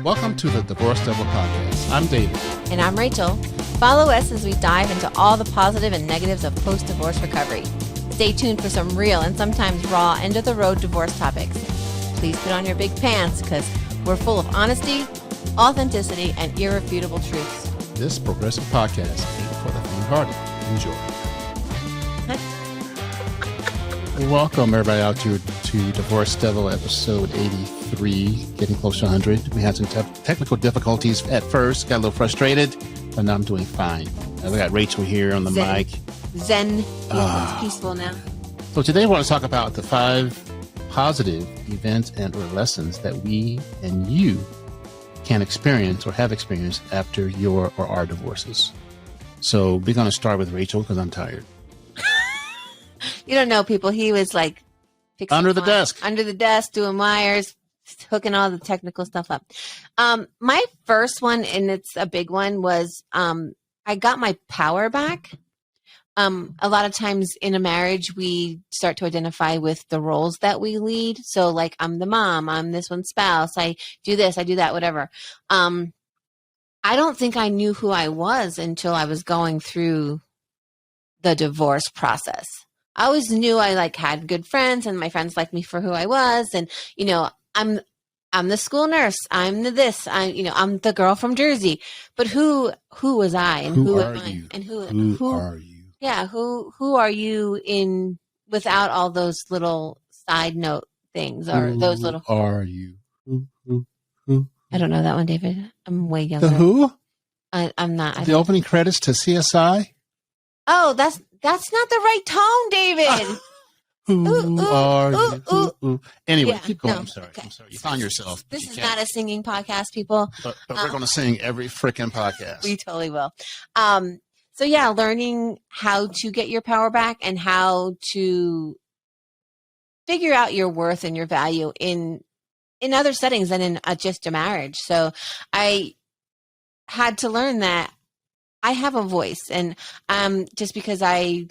Welcome to the Divorce Devil Podcast. I'm David. And I'm Rachel. Follow us as we dive into all the positive and negatives of post-divorce recovery. Stay tuned for some real and sometimes raw end-of-the-road divorce topics. Please put on your big pants because we're full of honesty, authenticity, and irrefutable truths. This progressive podcast ain't for the faint-hearted. Enjoy. Welcome, everybody, out to Divorce Devil episode 83, getting close to 100. We had some technical difficulties at first, got a little frustrated, but now I'm doing fine. We got Rachel here on the mic. Zen. It's peaceful now. So today I want to talk about the 5 positive events and or lessons that we and you can experience or have experienced after your or our divorces. So we're going to start with Rachel because I'm tired. You don't know, people. He was like fixing under the desk, doing wires, hooking all the technical stuff up. My first one, and it's a big one, was I got my power back. A lot of times in a marriage, we start to identify with the roles that we lead. So like, I'm the mom, I'm this one's spouse, I do this, I do that, whatever. I don't think I knew who I was until I was going through the divorce process. I always knew I like had good friends and my friends liked me for who I was. And, you know, I'm the school nurse. I'm the this, I'm the girl from Jersey, but who was I and who am I? And who are you? Yeah. Who are you in without all those little side note things or those little, are you? Who? I don't know that one, David. I'm way younger. The who? I'm not. The opening credits to CSI? Oh, that's not the right tone, David. Who are you? Anyway, Yeah, keep going. no, I'm sorry. okay. You found yourself. This You is can't. not a singing podcast, people. But we're going to sing every freaking podcast. We totally will. So yeah, learning how to get your power back and how to figure out your worth and your value in other settings than in just a marriage. So I had to learn that I have a voice, and just because I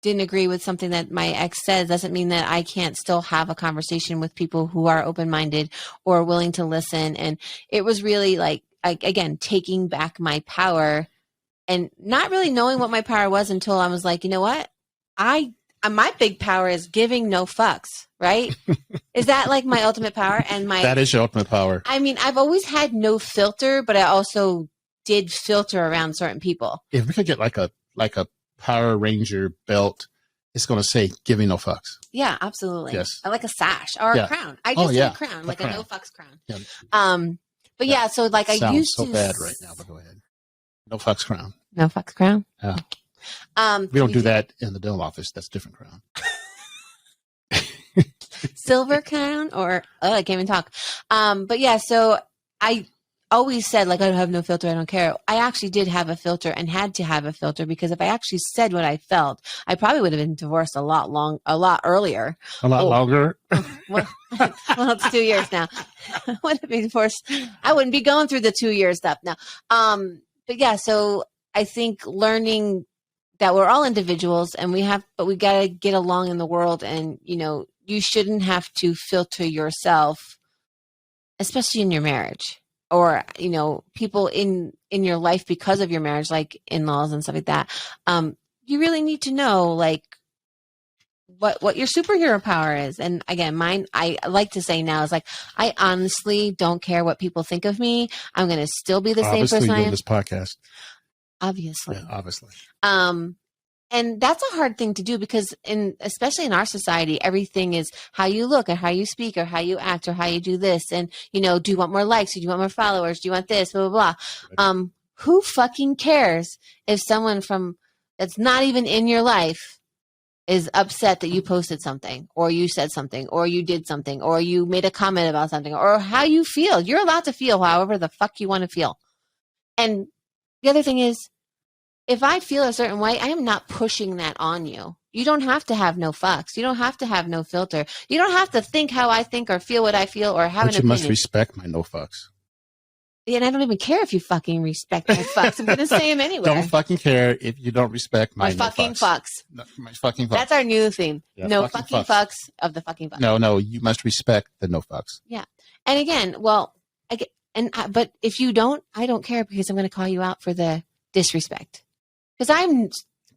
didn't agree with something that my ex says doesn't mean that I can't still have a conversation with people who are open-minded or willing to listen. And it was really like, again, taking back my power and not really knowing what my power was until I was like, you know what? My big power is giving no fucks, right? Is that like my ultimate power? And that is your ultimate power. I mean, I've always had no filter, but I also did filter around certain people. If we could get like a Power Ranger belt, it's going to say "giving no fucks." Yeah, absolutely. Yes, I like a sash or a crown. I just did a crown, like a no fucks crown. Yeah. But yeah, so like I used to. Sounds so bad right now, but go ahead. No fucks crown. No fucks crown. Yeah. We don't do that in the dental office. That's a different crown. Silver crown or I can't even talk. But yeah, so I always said like I don't have no filter, I don't care. I actually did have a filter and had to have a filter because if I actually said what I felt, I probably would have been divorced a lot earlier. A lot longer. Well, it's 2 years now. I wouldn't be divorced. I wouldn't be going through the 2 year stuff now. But yeah, so I think learning that we're all individuals and we got to get along in the world, and you shouldn't have to filter yourself, especially in your marriage. Or, people in your life because of your marriage, like in-laws and stuff like that. You really need to know like what your superhero power is. And again, mine, I like to say now is like, I honestly don't care what people think of me. I'm going to still be the same person I am. This podcast. Obviously. Yeah, obviously. And that's a hard thing to do because especially in our society, everything is how you look or how you speak or how you act or how you do this. And, do you want more likes? Or do you want more followers? Do you want this? Blah, blah, blah. Right. Who fucking cares if someone that's not even in your life is upset that you posted something or you said something or you did something or you made a comment about something or how you feel? You're allowed to feel however the fuck you want to feel. And the other thing is, if I feel a certain way, I am not pushing that on you. You don't have to have no fucks. You don't have to have no filter. You don't have to think how I think or feel what I feel or have an opinion. But you must respect my no fucks. Yeah, and I don't even care if you fucking respect my fucks. I'm going to say them anyway. Don't fucking care if you don't respect my fucking fucks. fucks. No, my fucking fucks. That's our new theme. Yeah, no fucking fucks of the fucking fucks. No, you must respect the no fucks. Yeah. And again, well, But if you don't, I don't care because I'm going to call you out for the disrespect. Because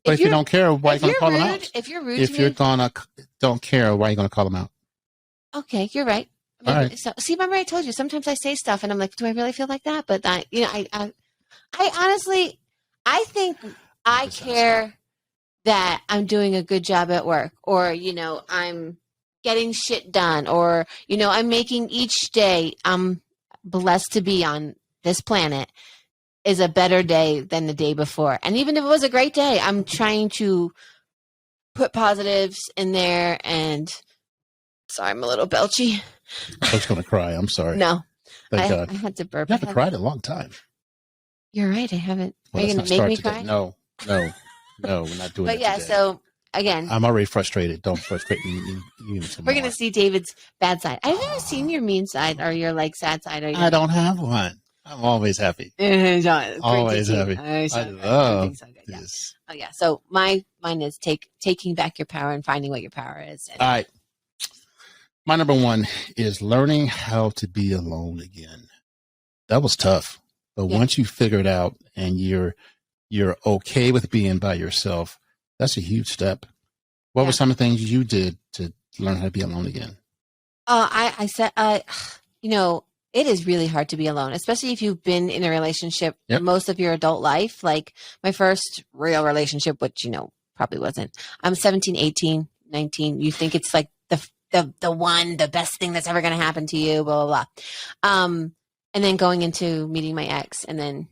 But if you don't care, why are you going to call them out? If you're rude if to you're me, gonna don't care, why are you going to call them out? okay, you're right. All right. So, see, remember I told you, sometimes I say stuff and I'm like, do I really feel like that? But I honestly, I think I care that I'm doing a good job at work, or, I'm getting shit done, or, I'm making each day I'm blessed to be on this planet is a better day than the day before. And even if it was a great day, I'm trying to put positives in there. And sorry, I'm a little belchy. I was going to cry. I'm sorry. No, Thank God. I had to burp. You haven't cried in a long time. You're right. I haven't. Well, are you going to make me cry? No, we're not doing But that yeah, today. so again, I'm already frustrated. Don't frustrate me. we're going to see David's bad side. I've never seen your mean side or your sad side. Or your, I don't have one. I'm always happy. Always happy. I love this. Oh yeah. So mine is taking back your power and finding what your power is. All right. My number one is learning how to be alone again. That was tough, but once you figure it out and you're okay with being by yourself, that's a huge step. What were some of the things you did to learn how to be alone again? I said, it is really hard to be alone, especially if you've been in a relationship most of your adult life. Like my first real relationship, which, probably wasn't. I'm 17, 18, 19. You think it's like the best thing that's ever going to happen to you, blah, blah, blah. And then going into meeting my ex, and then,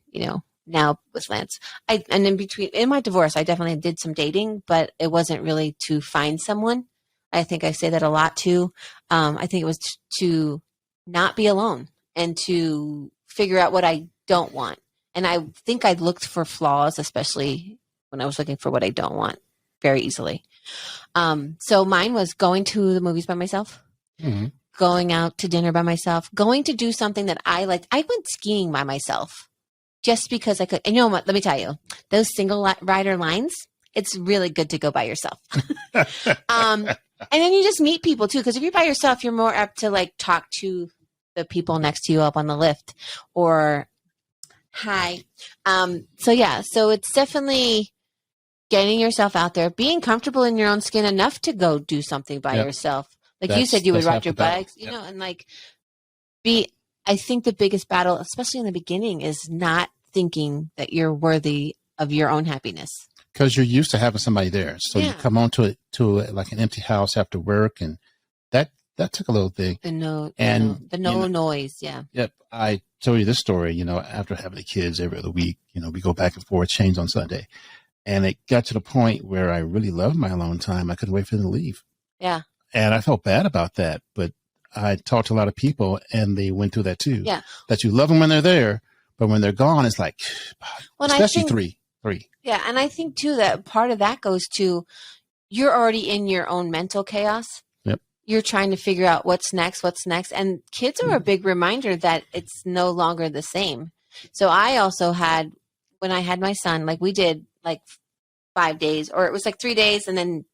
now with Lance, in my divorce, I definitely did some dating, but it wasn't really to find someone. I think I say that a lot too. I think it was to not be alone and to figure out what I don't want. And I think I looked for flaws, especially when I was looking for what I don't want, very easily. So mine was going to the movies by myself, going out to dinner by myself, going to do something that I liked. I went skiing by myself just because I could. And you know what? Let me tell you, those single rider lines, it's really good to go by yourself. And then you just meet people too, because if you're by yourself, you're more apt to like talk to the people next to you up on the lift or hi. So it's definitely getting yourself out there, being comfortable in your own skin enough to go do something by yourself. Like you said, you would ride your bikes, and like I think the biggest battle, especially in the beginning, is not thinking that you're worthy of your own happiness. Because you're used to having somebody there. So you come on to like an empty house after work, and that took a little thing. The noise. Yeah. Yep. I told you this story, after having the kids every other week, we go back and forth, change on Sunday. And it got to the point where I really loved my alone time. I couldn't wait for them to leave. Yeah. And I felt bad about that. But I talked to a lot of people and they went through that too. Yeah. That you love them when they're there, but when they're gone, it's like, especially three. Yeah. And I think too that part of that goes to you're already in your own mental chaos. Yep. You're trying to figure out what's next. And kids are a big reminder that it's no longer the same. So I also had, when I had my son, like we did like 5 days, or it was like 3 days and then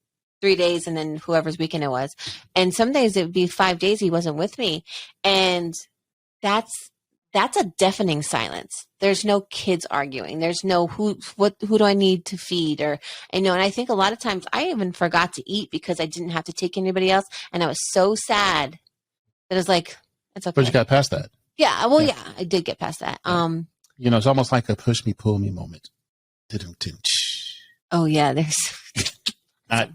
3 days and then whoever's weekend it was. And some days it would be 5 days he wasn't with me. And that's a deafening silence. There's no kids arguing. There's no who do I need to feed, or and I think a lot of times I even forgot to eat because I didn't have to take anybody else, and I was so sad that it's like it's okay. But you got past that. Yeah, well, yeah, I did get past that. It's almost like a push me, pull me moment. Oh yeah, there's not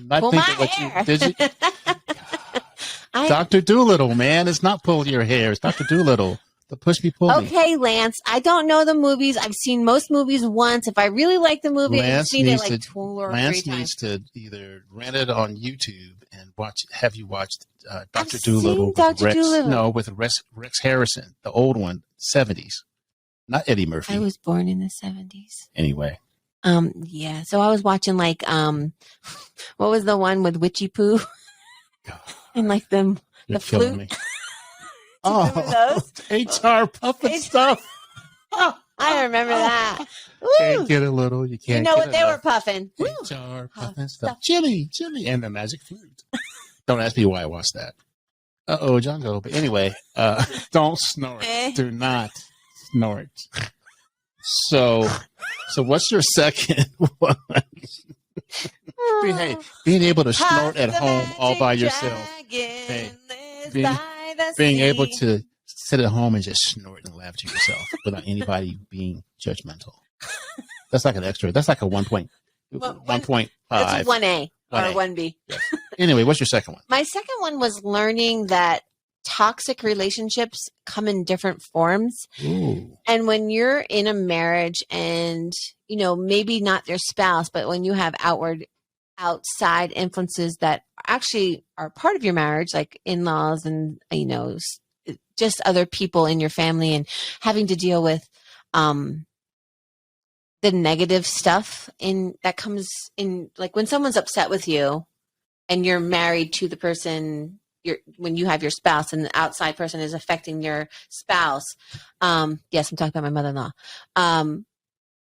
pull thinking what you did. You Dr. Doolittle, man, it's not pull your hair. It's Dr. Doolittle. The push me, pull me. Okay, Lance, I don't know the movies. I've seen most movies once. If I really like the movie, I've seen it like 2 or 3 times. Lance needs to either rent it on YouTube and have you watched Dr. Doolittle with Rex Harrison, the old one, 70s. Not Eddie Murphy. I was born in the 70s. Anyway. Yeah. So I was watching like what was the one with Witchy Poo? And like the flute. HR puppet stuff. I remember that. Can't get a little. You can't. You know what they were puffing? HR puppet stuff. Jimmy, and the magic flute. Don't ask me why I watched that. Uh-oh, Jungle. But anyway, don't snort. Do not snort. So what's your second one? Being able to snort at home all by yourself. Hey, being able to sit at home and just snort and laugh to yourself without anybody being judgmental. That's like an extra. That's like a 1.5. That's 1A or 1B. Yes. Anyway, what's your second one? My second one was learning that toxic relationships come in different forms. Ooh. And when you're in a marriage and, maybe not your spouse, but when you have outside influences that actually are part of your marriage, like in-laws and, just other people in your family, and having to deal with the negative stuff that comes in, like when someone's upset with you and you're married to the person, when you have your spouse and the outside person is affecting your spouse. Yes, I'm talking about my mother-in-law.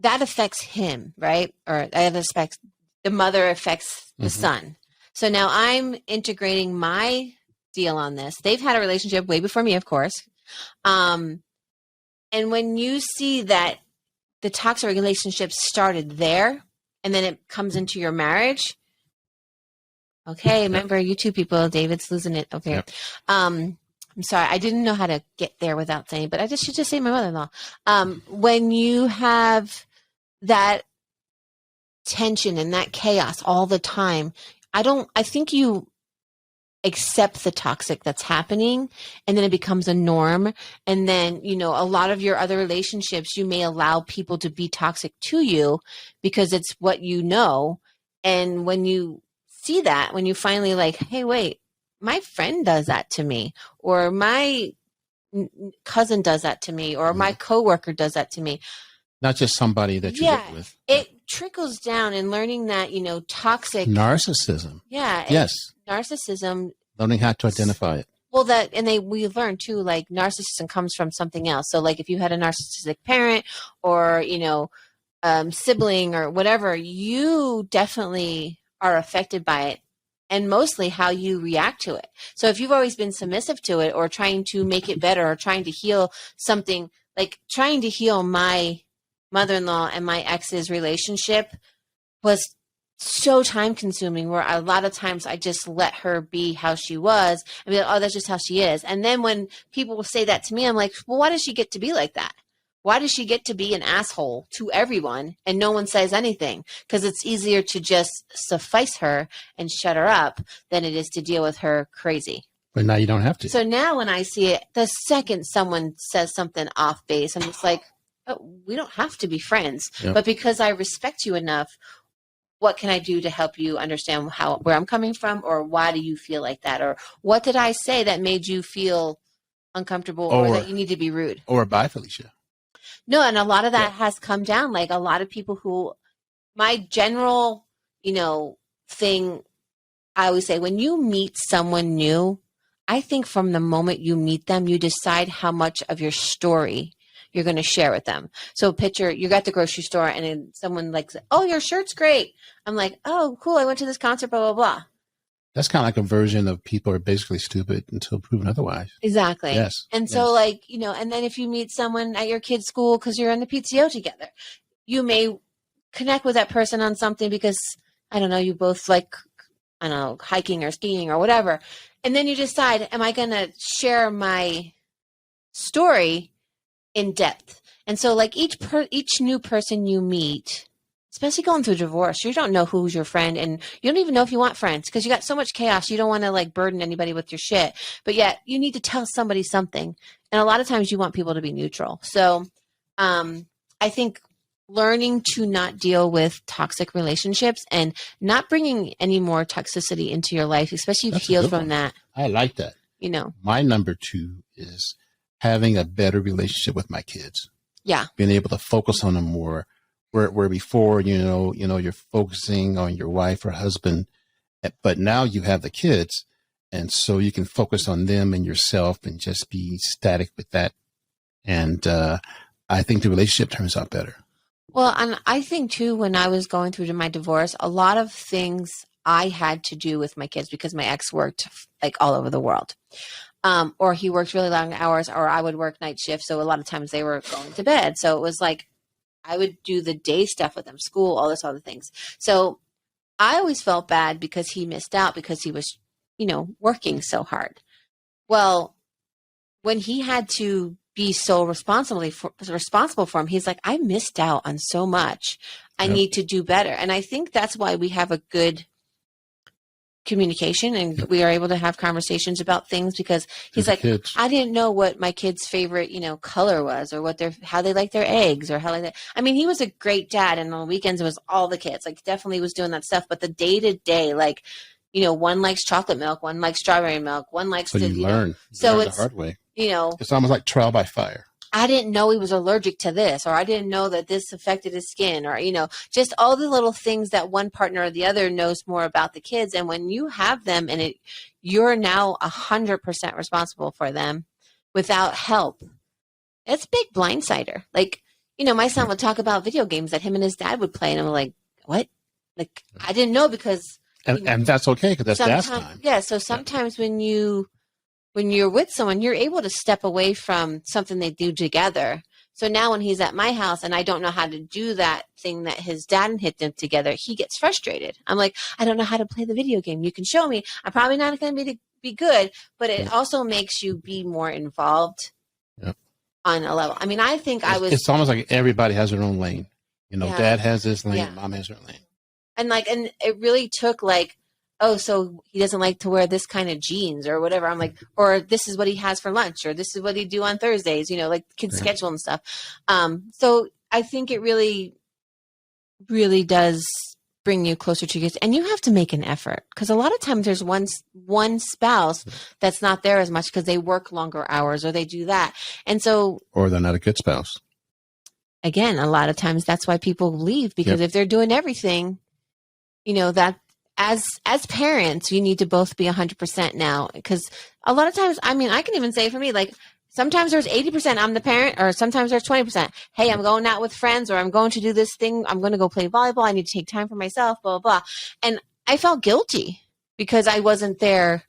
That affects him, right? Or that affects the mother, affects the son. So now I'm integrating my deal on this. They've had a relationship way before me, of course. And when you see that the toxic relationship started there and then it comes into your marriage. Okay. Remember, you two people, David's losing it. Okay. Yep. I'm sorry. I didn't know how to get there without saying, but I should just say my mother-in-law. When you have that tension and that chaos all the time, I think you accept the toxic that's happening, and then it becomes a norm. And then, a lot of your other relationships, you may allow people to be toxic to you because it's what you know. And when you see that, when you finally like, hey, wait, my friend does that to me, or my cousin does that to me, or my coworker does that to me. Not just somebody that you live with. It trickles down, and learning that, toxic narcissism. Yeah. Yes. Narcissism. Learning how to identify it. Well, we learn too, like narcissism comes from something else. So like if you had a narcissistic parent or, sibling or whatever, you definitely are affected by it, and mostly how you react to it. So if you've always been submissive to it or trying to make it better or trying to heal something, like trying to heal my mother-in-law and my ex's relationship was so time consuming, where a lot of times I just let her be how she was and be like, oh, that's just how she is. And then when people will say that to me, I'm like, well, why does she get to be like that? Why does she get to be an asshole to everyone and no one says anything? Because it's easier to just suffice her and shut her up than it is to deal with her crazy. But now you don't have to. So now when I see it, the second someone says something off base, I'm just like, oh, we don't have to be friends. Yep. But because I respect you enough, what can I do to help you understand where I'm coming from, or why do you feel like that? Or what did I say that made you feel uncomfortable, or that you need to be rude? Or bye, Felicia. No, and a lot of that has come down. Like a lot of people who, my general, thing, I always say, when you meet someone new, I think from the moment you meet them, you decide how much of your story you're going to share with them. So picture, you're at the grocery store and then someone like, oh, your shirt's great. I'm like, oh, cool. I went to this concert, blah, blah, blah. That's kind of like a version of people are basically stupid until proven otherwise. Exactly. Yes. And so and then if you meet someone at your kid's school because you're in the PTO together, you may connect with that person on something because, I don't know, you both like, I don't know, hiking or skiing or whatever. And then you decide, am I going to share my story in depth? And so like each new person you meet, especially going through divorce, you don't know who's your friend, and you don't even know if you want friends because you got so much chaos. You don't want to like burden anybody with your shit, but yet you need to tell somebody something. And a lot of times you want people to be neutral. So I think learning to not deal with toxic relationships and not bringing any more toxicity into your life, especially if you've healed from that. I like that. My number 2 is having a better relationship with my kids. Yeah. Being able to focus on them more, where before, you're focusing on your wife or husband, but now you have the kids. And so you can focus on them and yourself and just be static with that. And I think the relationship turns out better. Well, and I think too, when I was going through my divorce, a lot of things I had to do with my kids because my ex worked like all over the world. Or he worked really long hours, or I would work night shift. So a lot of times they were going to bed. So it was like I would do the day stuff with them, school, all this other things. So I always felt bad because he missed out because he was, working so hard. Well, when he had to be so responsible for him, he's like, I missed out on so much. I need to do better. And I think that's why we have a good communication and we are able to have conversations about things, because he's like, kids. I didn't know what my kids' favorite, color was, or how they like their eggs, or I mean, he was a great dad, and on the weekends it was all the kids, like definitely was doing that stuff. But the day to day, like, one likes chocolate milk, one likes strawberry milk, one likes so you learn. So learn it's the hard way. It's almost like trial by fire. I didn't know he was allergic to this, or I didn't know that this affected his skin, or, just all the little things that one partner or the other knows more about the kids. And when you have them and you're now 100% responsible for them without help, it's a big blindsider. Like, my son would talk about video games that him and his dad would play, and I'm like, what? Like, I didn't know, because. And that's okay, because that's dad's time. Yeah, so sometimes when you're with someone, you're able to step away from something they do together. So now when he's at my house and I don't know how to do that thing that his dad and hit them together, he gets frustrated. I'm like, I don't know how to play the video game. You can show me. I'm probably not going to be good, but it also makes you be more involved on a level. I mean, I think it's almost like everybody has their own lane. Dad has his lane, mom has her lane. And it really took oh, so he doesn't like to wear this kind of jeans or whatever. I'm like, or this is what he has for lunch, or this is what he do on Thursdays, like kids' schedule and stuff. So I think it really, really does bring you closer to kids, and you have to make an effort, because a lot of times there's one spouse that's not there as much because they work longer hours or they do that. And so, or they're not a good spouse. Again, a lot of times that's why people leave, because if they're doing everything, that as parents, you need to both be 100% now, because a lot of times, I mean, I can even say for me, like sometimes there's 80% I'm the parent, or sometimes there's 20%. Hey, I'm going out with friends, or I'm going to do this thing. I'm going to go play volleyball. I need to take time for myself, blah, blah, blah. And I felt guilty because I wasn't there.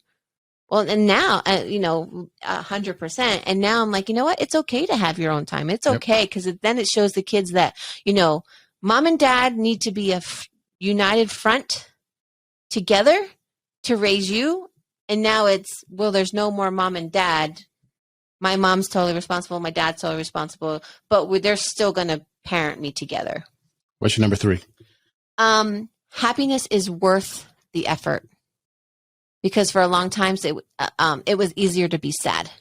Well, and now, 100%. And now I'm like, you know what? It's okay to have your own time. It's okay, because then it shows the kids that, mom and dad need to be a united front together to raise you. And now there's no more mom and dad. My mom's totally responsible, my dad's totally responsible, but they're still going to parent me together. What's your number 3? Happiness is worth the effort, because for a long time it was easier to be sad.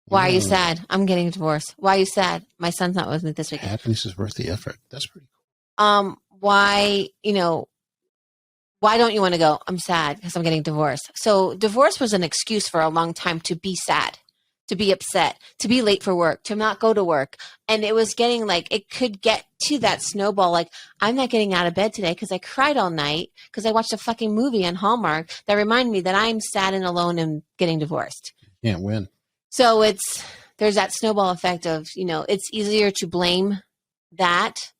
Why are you sad? I'm getting a divorce. Why are you sad? My son's not with me this weekend. Happiness is worth the effort. That's pretty cool. Why don't you want to go? I'm sad because I'm getting divorced. So divorce was an excuse for a long time to be sad, to be upset, to be late for work, to not go to work. And it was getting it could get to that snowball. Like, I'm not getting out of bed today because I cried all night because I watched a fucking movie on Hallmark that reminded me that I'm sad and alone and getting divorced. Can't win. So there's that snowball effect of, it's easier to blame that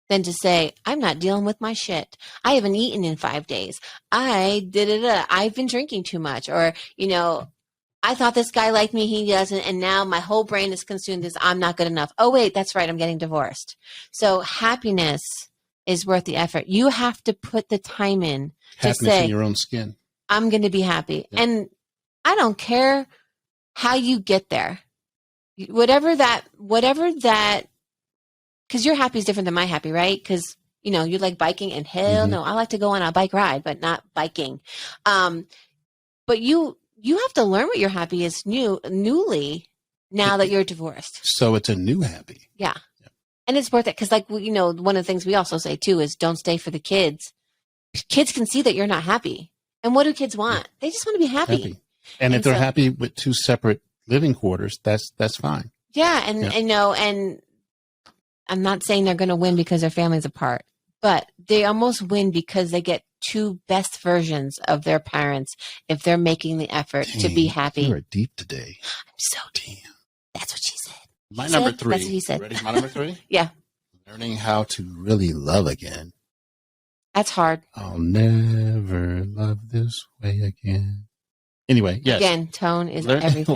than to say, I'm not dealing with my shit. I haven't eaten in 5 days. I've been drinking too much. Or, I thought this guy liked me, he doesn't. And now my whole brain is consumed as I'm not good enough. Oh, wait, that's right. I'm getting divorced. So happiness is worth the effort. You have to put the time in to say, in your own skin. I'm going to be happy. Yeah. And I don't care how you get there. Whatever that, because your happy is different than my happy, right? Because, you like biking, and hell no, I like to go on a bike ride, but not biking. But you have to learn what your happy is newly now that you're divorced. So it's a new happy. Yeah. And it's worth it. Because one of the things we also say too is don't stay for the kids. Kids can see that you're not happy. And what do kids want? Yeah. They just want to be happy. And if they're happy with 2 separate living quarters, that's fine. Yeah. And I'm not saying they're going to win because their family's apart, but they almost win because they get 2 best versions of their parents if they're making the effort to be happy. You are deep today. I'm so deep. That's what she said. My number 3. That's what he said. Ready for my number 3? Yeah. Learning how to really love again. That's hard. I'll never love this way again. Anyway, yes. Again, tone is everything.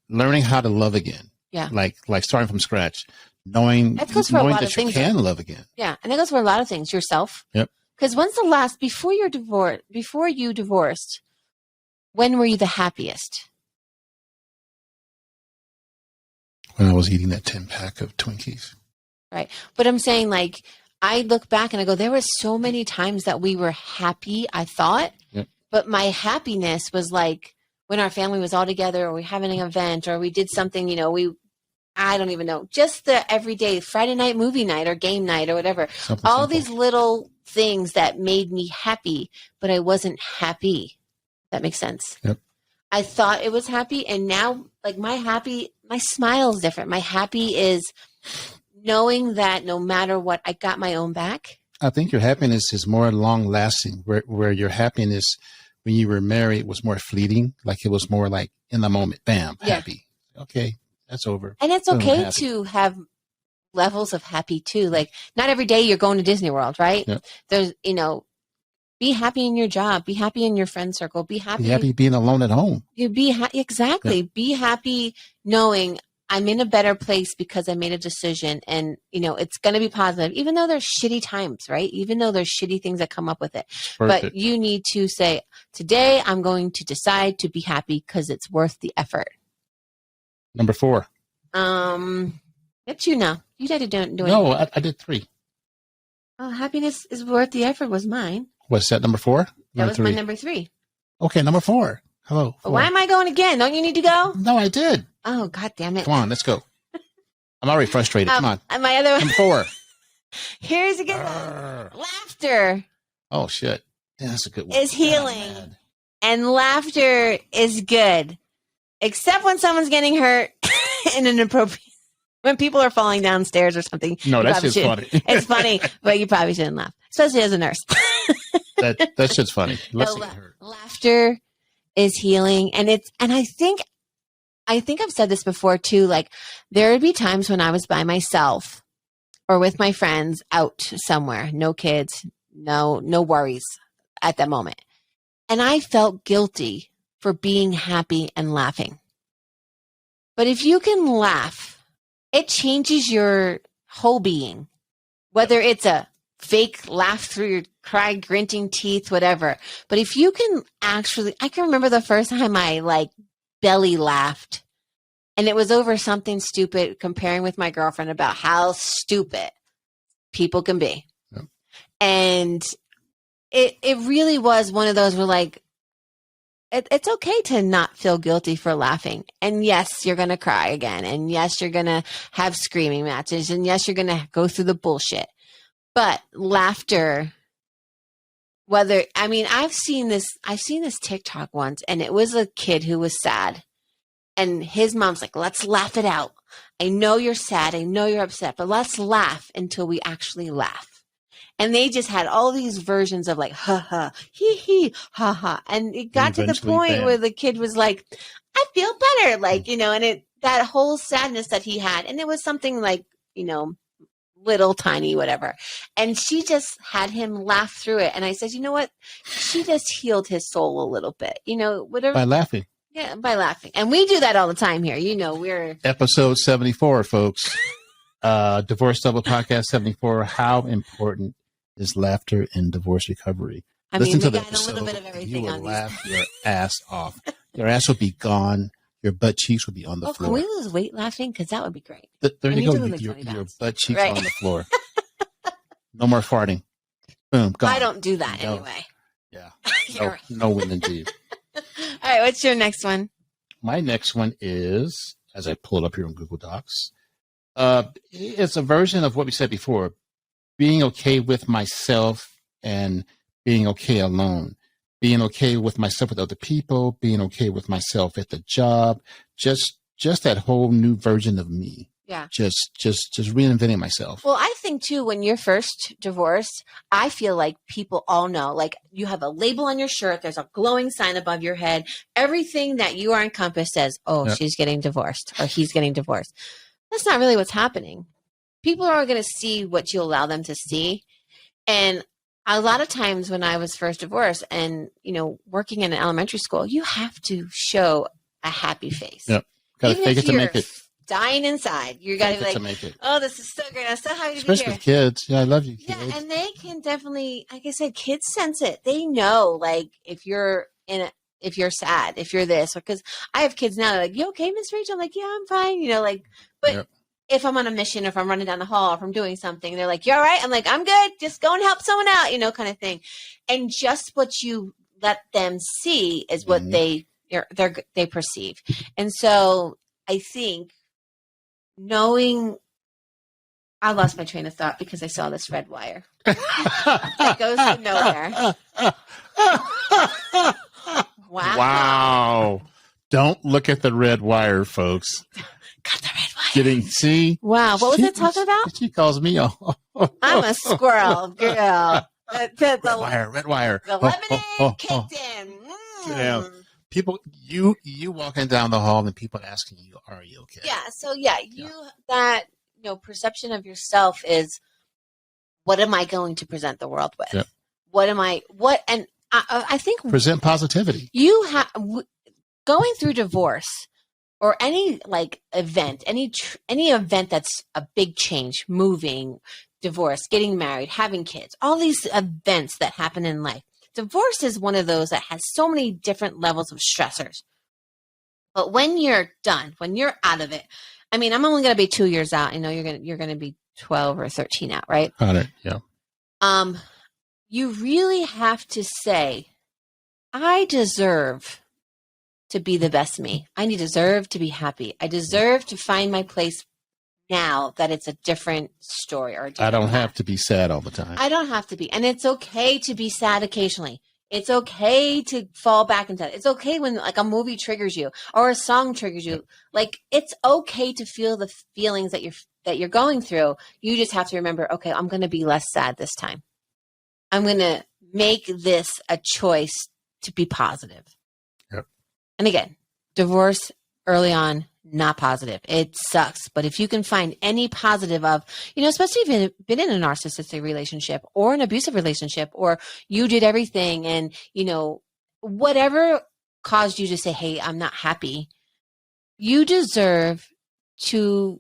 Learning how to love again. Yeah. Like starting from scratch. Knowing that you can love again. Yeah. And that goes for a lot of things. Yourself. Yep. Because before you divorced, when were you the happiest? When I was eating that 10-pack of Twinkies. Right. But I'm saying, like, I look back and I go, there were so many times that we were happy, I thought. Yep. But my happiness was like when our family was all together, or we having an event, or we did something, I don't even know, just the everyday Friday night movie night or game night or whatever. Something all simple. These little things that made me happy, but I wasn't happy. That makes sense. Yep. I thought it was happy, and now, like, my smile is different. My happy is knowing that no matter what, I got my own back. I think your happiness is more long lasting, where your happiness when you were married was more fleeting. Like it was more like in the moment, bam, happy. Okay, that's over. And it's okay to have levels of happy too. Like, not every day you're going to Disney World, right? Yep. There's, be happy in your job, be happy in your friend circle, be happy being alone at home. Exactly. Yep. Be happy knowing I'm in a better place because I made a decision, and it's going to be positive, even though there's shitty times, right? Even though there's shitty things that come up with it. Perfect. But you need to say, today I'm going to decide to be happy because it's worth the effort. Number 4. That's you now. You had to do it. No, I did 3. Oh, happiness is worth the effort was mine. What's that, number 4? That was my number 3. Okay, number 4. Hello. 4. Why am I going again? Don't you need to go? No, I did. Oh, God damn it. Come on, let's go. I'm already frustrated. Come on. My other Number 4. Here's a good one. Laughter. Oh, shit. Yeah, that's a good one. Is healing. And laughter is good. Except when someone's getting hurt in an inappropriate, when people are falling downstairs or something. No, that's just funny. It's funny, but you probably shouldn't laugh, especially as a nurse. that shit's funny. Laughter is healing, and I think I've said this before too. Like, there would be times when I was by myself or with my friends out somewhere, no kids, no worries at that moment, and I felt guilty for being happy and laughing. But if you can laugh, it changes your whole being, whether it's a fake laugh through your gritting teeth, whatever. But if you can actually, I can remember the first time I belly laughed, and it was over something stupid, comparing with my girlfriend about how stupid people can be. Yep. And it really was one of those where it's okay to not feel guilty for laughing. And yes, you're going to cry again. And yes, you're going to have screaming matches. And yes, you're going to go through the bullshit. But laughter, I've seen this TikTok once, and it was a kid who was sad. And his mom's like, let's laugh it out. I know you're sad. I know you're upset, but let's laugh until we actually laugh. And they just had all these versions of ha ha, hee hee, ha ha. And it got to the point where the kid was like, I feel better. And that whole sadness that he had. And it was something little tiny, whatever. And she just had him laugh through it. And I said, you know what? She just healed his soul a little bit, whatever. By laughing. Yeah, by laughing. And we do that all the time here. We're episode 74, folks. Divorce Double Podcast 74. How important is laughter in divorce recovery? Listen to the episode. A little bit of everything. You will laugh your ass off. Your ass will be gone. Your butt cheeks will be on the floor. Can we lose weight laughing? Because that would be great. There you go. Your butt cheeks on the floor. No more farting. Boom. Gone. I don't do that anyway. Yeah. No women do. All right. What's your next one? My next one is, as I pull it up here on Google Docs, it's a version of what we said before. Being okay with myself and being okay alone. Being okay with myself with other people, being okay with myself at the job, just that whole new version of me. Yeah. Just reinventing myself. Well, I think too, when you're first divorced, I feel like people all know, you have a label on your shirt. There's a glowing sign above your head. Everything that you are encompassed says, she's getting divorced or he's getting divorced. That's not really what's happening. People are going to see what you allow them to see. And a lot of times when I was first divorced and, working in an elementary school, you have to show a happy face. Yep. Got to Even fake if it to you're make it. dying inside, you got to Fake be it like, to make it. oh, this is so great. I'm so happy to Especially be with here. kids. Yeah, I love you, kids. Yeah, and they can definitely, like I said, kids sense it. They know, like, if you're sad, if you're this, because I have kids now. They're like, "You okay, Miss Rachel?" I'm like, "Yeah, I'm fine." But Yep. if I'm on a mission, if I'm running down the hall, if I'm doing something, they're like, "You all right?" I'm like, "I'm good. Just go and help someone out," kind of thing. And just what you let them see is what they perceive. And so I think knowing. I lost my train of thought because I saw this red wire. It goes to nowhere. Wow. Don't look at the red wire, folks. Got the red wire. See? Wow. What was it talking about? She calls me a... I'm a squirrel, girl. Red wire. The lemonade kicked in. Yeah. People, you walking down the hall and people asking you, are you okay? Yeah. So, that, perception of yourself is, what am I going to present the world with? Yep. And I think present positivity. You have going through divorce or any event, any event that's a big change, moving, divorce, getting married, having kids, all these events that happen in life. Divorce is one of those that has so many different levels of stressors. But when you're done, when you're out of it, I mean, I'm only going to be 2 years out. You're going to be 12 or 13 out, right? Got it. Yeah. You really have to say, I deserve to be the best me. I deserve to be happy. I deserve to find my place now that it's a different story or I don't have to be sad all the time. I don't have to be. And it's okay to be sad occasionally. It's okay to fall back into that. It's okay when a movie triggers you or a song triggers you. It's okay to feel the feelings that you're going through. You just have to remember, okay, I'm going to be less sad this time. I'm going to make this a choice to be positive. Yep. And again, divorce early on, not positive. It sucks. But if you can find any positive of, especially if you've been in a narcissistic relationship or an abusive relationship, or you did everything and, whatever caused you to say, hey, I'm not happy, you deserve to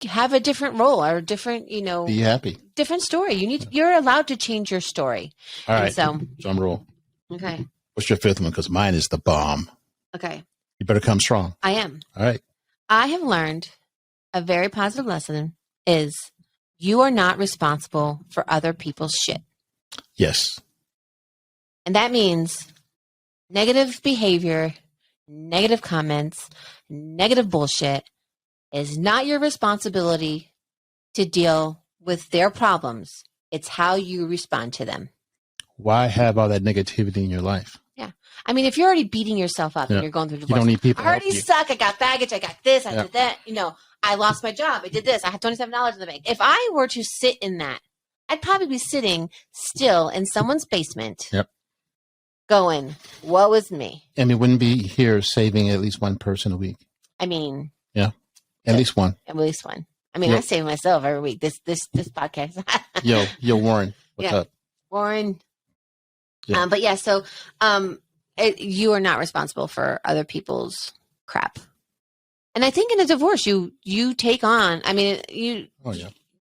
have a different role or a different, be happy. Different story. You're allowed to change your story. All right. So drum roll. Okay. What's your fifth one? Because mine is the bomb. Okay. You better come strong. I am. All right. I have learned a very positive lesson is you are not responsible for other people's shit. Yes. And that means negative behavior, negative comments, negative bullshit is not your responsibility to deal with their problems. It's how you respond to them. Why have all that negativity in your life? Yeah. I mean, if you're already beating yourself up and you're going through divorce, you don't need people. I already suck. I got baggage. I got this. I did that. I lost my job. I did this. I had $27 in the bank. If I were to sit in that, I'd probably be sitting still in someone's basement. Yep. Going, what was me? And we wouldn't be here saving at least one person a week. I mean, yeah, at least one. At least one. I mean, I save myself every week. This podcast. yo, Warren, what's up? Warren. Yeah. But yeah, so you are not responsible for other people's crap. And I think in a divorce, you take on. I mean,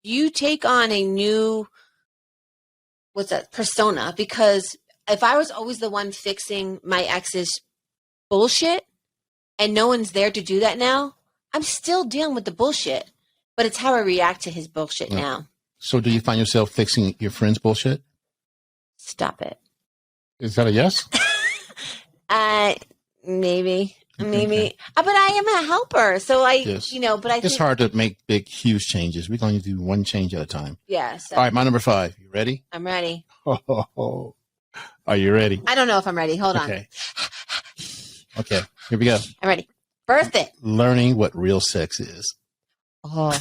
you take on a new persona, because if I was always the one fixing my ex's bullshit and no one's there to do that now, I'm still dealing with the bullshit, but it's how I react to his bullshit now. So do you find yourself fixing your friend's bullshit? Stop it. Is that a yes? Maybe. Okay. But I am a helper. So but I think it's hard to make big, huge changes. We're going to do one change at a time. Yeah. So. All right. My number 5. You ready? I'm ready. Are you ready? I don't know if I'm ready. Hold on. Okay. Here we go. I'm ready. Birth it. Learning what real sex is. Oh.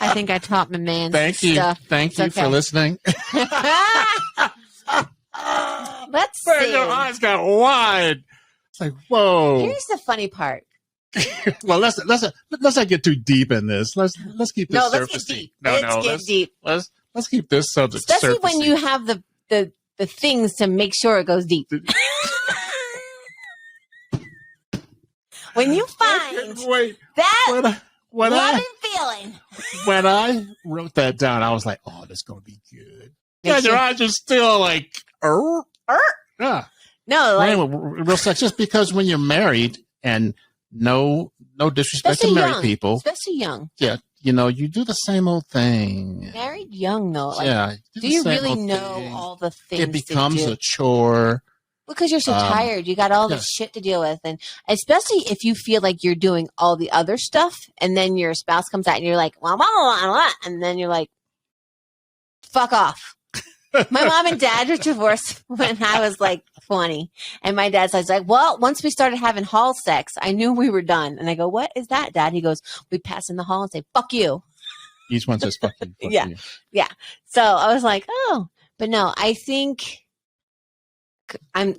I think I taught my man. Thank you. Stuff. Thank you for listening. Let's see. Your eyes got wide. It's like, whoa. Here's the funny part. Well, let's not get too deep in this. Let's keep this let's surfacey. get deep. No, let's get deep. Let's keep this subject Especially surfacey. when you have the things to make sure it goes deep. When you find that loving feeling. When I wrote that down, I was like, "Oh, that's gonna be good." Yeah, your eyes are still like, yeah. No, like real sex. Just because when you're married, and no disrespect to married people, especially young. Yeah, you do the same old thing. Married young though. Like, yeah. Do you really know all the things? It becomes a chore. Because you're so tired. You got all this shit to deal with. And especially if you feel like you're doing all the other stuff and then your spouse comes out and you're like, well, and then you're like, fuck off. My mom and dad were divorced when I was like 20. And my dad says like, well, once we started having hall sex, I knew we were done. And I go, what is that, Dad? He goes, we pass in the hall and say, fuck you. Each one says fuck you. Yeah. You. Yeah. So I was like, oh, but no, I think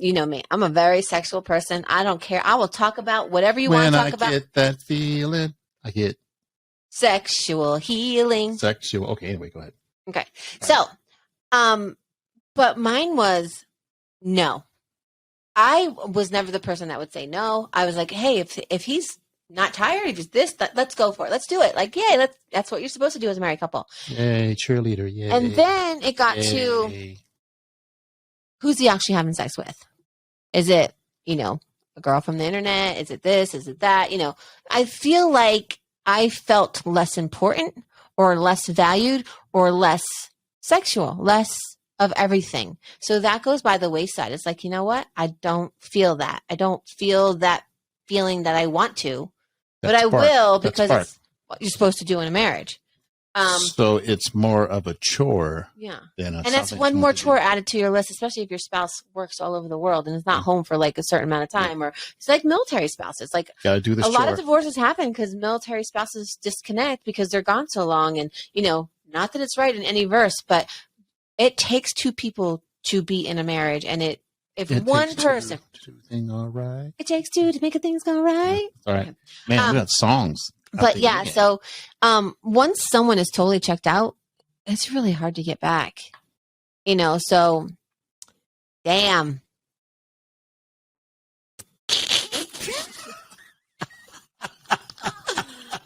you know me, I'm a very sexual person. I don't care. I will talk about whatever you want to talk about. When I get that feeling, I get sexual healing. Sexual. Okay. Anyway, go ahead. Okay. So, but mine was no. I was never the person that would say no. I was like, hey, if he's not tired, if it's this, let's go for it. Let's do it. Like, yay, that's what you're supposed to do as a married couple. Yay, cheerleader. Yay. And then it got to who's he actually having sex with? Is it, a girl from the internet? Is it this? Is it that? I feel like I felt less important or less valued or less sexual, less of everything. So that goes by the wayside. It's like, you know what? I don't feel that. I don't feel that feeling that I want to, but I will because it's what you're supposed to do in a marriage. So it's more of a chore. Yeah. Than and that's one more chore added to your list, especially if your spouse works all over the world and is not home for like a certain amount of time, or it's like military spouses. Like gotta do this. A lot of divorces happen because military spouses disconnect because they're gone so long. And, not that it's right in any verse, but it takes two people to be in a marriage. And it one person. All right. It takes two to make things go right. All right. Man, we got songs. But yeah, so once someone is totally checked out, it's really hard to get back. So damn.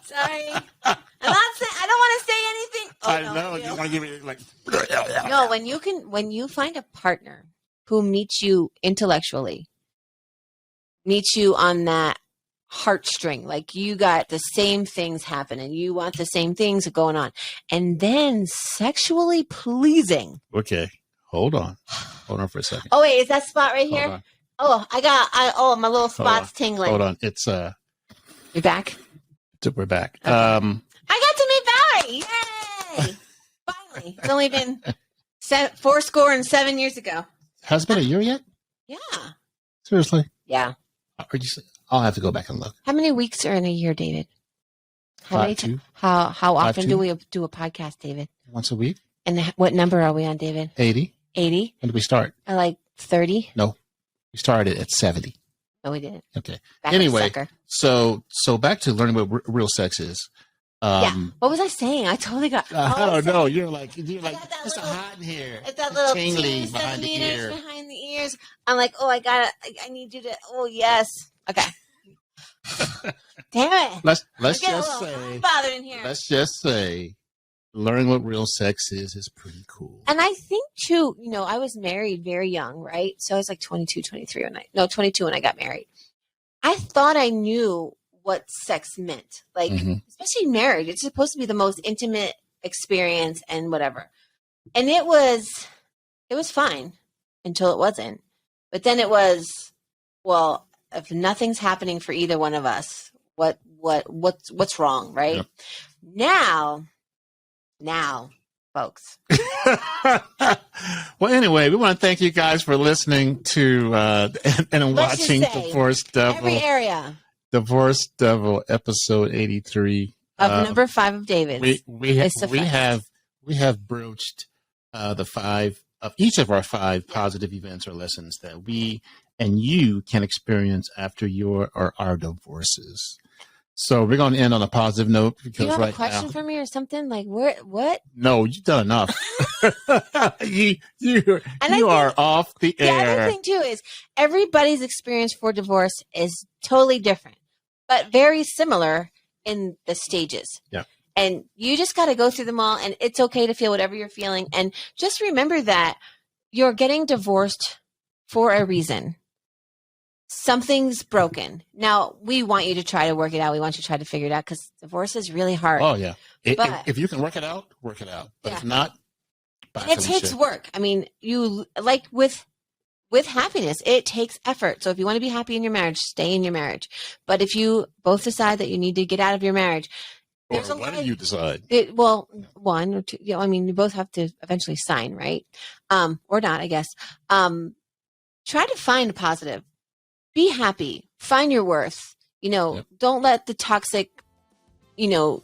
Sorry. I don't want to say anything. Oh, I know. You want to give me like no, when you find a partner who meets you intellectually, meets you on that heartstring, like you got the same things happening, you want the same things going on, and then sexually pleasing. Okay, hold on for a second. Oh wait, is that spot right here? Oh, my little spot's tingling. Hold on, it's you're back. We're back. Okay. I got to meet Valerie. Yay! Finally, it's only been 7 years ago. Has it been a year yet? Yeah. Seriously? Yeah. I'll have to go back and look. How many weeks are in a year, David? How often do we do a podcast, David? Once a week. And what number are we on, David? 80. 80? When did we start? I like 30. No. We started at 70. No, we didn't. Okay. Anyway, so back to learning what real sex is. Yeah. What was I saying? I totally got. I don't know. You're like it's so hot in here. It's that little tingly behind the ear. Behind the ears. I'm like, oh, I need you to. Oh, yes. Okay. Damn it. Let's just say. Bothered in here. Let's just say, learning what real sex is pretty cool. And I think too, I was married very young, right? So I was like 22, 23 22 when I got married. I thought I knew what sex meant, like especially marriage. It's supposed to be the most intimate experience and whatever. And it was fine until it wasn't. But then it was, well, if nothing's happening for either one of us, what's wrong, right? Yep. Now, folks. Well, anyway, we want to thank you guys for listening to and watching Divorce Devil. Every area. Divorce Devil, episode 83 of number 5 of David. We have broached the 5 of each of our 5 positive events or lessons that we and you can experience after your or our divorces. So we're going to end on a positive note because you have right a question now, for me or something? Like, what? no, you've done enough. you are off the The air. other thing too is everybody's experience for divorce is totally different, but very similar in the stages. Yeah. And you just got to go through them all, and it's okay to feel whatever you're feeling. And just remember that you're getting divorced for a reason. Something's broken. Now, we want you to try to work it out. We want you to try to figure it out because divorce is really hard. Oh, yeah. But- If you can work it out, work it out. But Yeah. if not, bye, And it Felicia. takes work. I mean, you like with happiness, it takes effort. So if you want to be happy in your marriage, stay in your marriage. But if you both decide that you need to get out of your marriage, Or there's a what lot do you decide? one or two. I mean, you both have to eventually sign, right? Or not, I guess. Try to find a positive. Be happy. Find your worth. Yep. Don't let the toxic, don't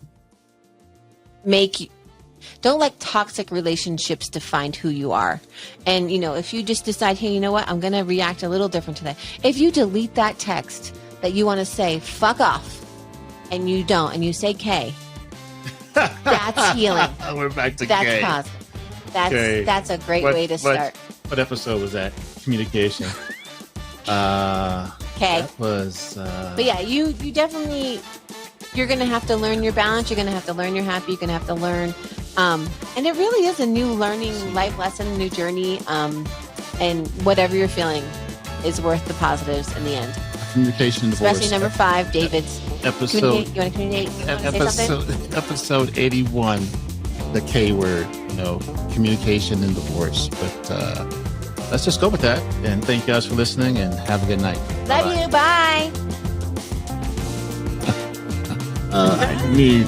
let toxic relationships define who you are. And, if you just decide, hey, you know what? I'm going to react a little different today. If you delete that text that you want to say, fuck off, and you don't, and you say K, that's healing. We're back to That's K. positive. Okay. That's a great way to start. What episode was that? Communication. Okay. That was. But yeah, you definitely, you're going to have to learn your balance. You're going to have to learn you're happy. You're going to have to learn. And it really is a new learning life lesson, new journey. And whatever you're feeling is worth the positives in the end. Communication divorce. Especially number 5, David's. Episode. You want to communicate? You want to say something? Episode 81. The K word. Communication and divorce. But let's just go with that. And thank you guys for listening. And have a good night. Love you. Bye. I need